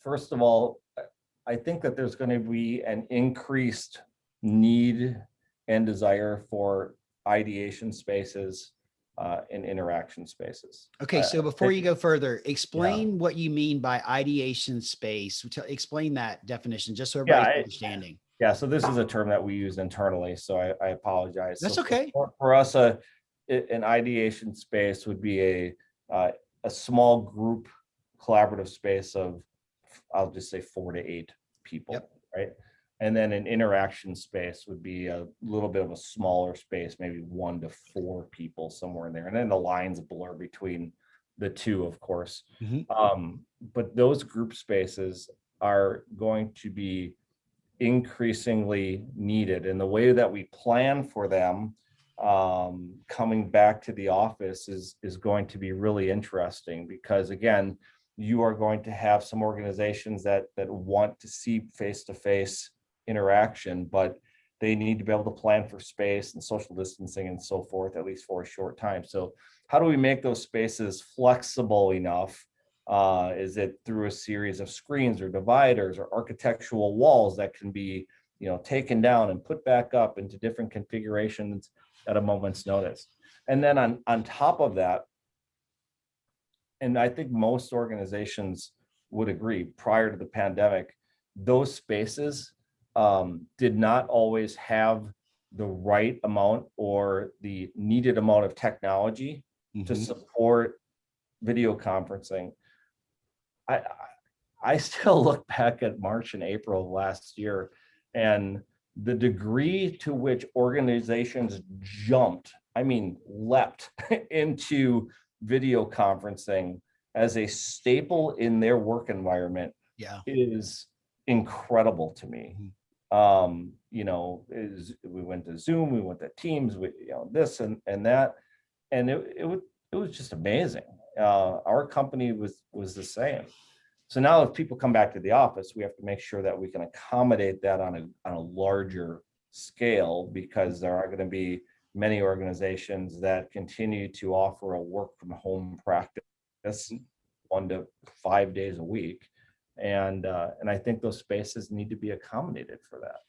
first of all, I think that there's going to be an increased need and desire for ideation spaces and interaction spaces. Okay, so before you go further, Yeah, explain what you mean by ideation space. Explain that definition, just so yeah, everybody's understanding. yeah. So this is a term that we use internally. So I apologize. That's So okay. for us, an ideation space would be a small group collaborative space of, I'll just say 4 to 8 Yep. people, right? And then an interaction space would be a little bit of a smaller space, maybe 1 to 4 people somewhere in there. And then the lines blur between the two, of course. Mhm. But those group spaces are going to be increasingly needed. And the way that we plan for them coming back to the office is going to be really interesting, because again, you are going to have some organizations that want to see face-to-face interaction, but they need to be able to plan for space and social distancing and so forth, at least for a short time. So how do we make those spaces flexible enough? Is it through a series of screens or dividers or architectural walls that can be, taken down and put back up into different configurations at a moment's notice? And then on top of that, and I think most organizations would agree, prior to the pandemic, those spaces did not always have the right amount or the needed amount of technology to Mhm. support video conferencing. I I still look back at March and April of last year, and the degree to which organizations jumped, I mean, leapt into video conferencing as a staple in their work environment Yeah. is incredible to me. Mhm. Is we went to Zoom, we went to Teams, this and that, and it was just amazing. Our company was the same. So now if people come back to the office, we have to make sure that we can accommodate that on a larger scale, because there are going to be many organizations that continue to offer a work from home practice 1 to 5 days a week. And I think those spaces need to be accommodated for that.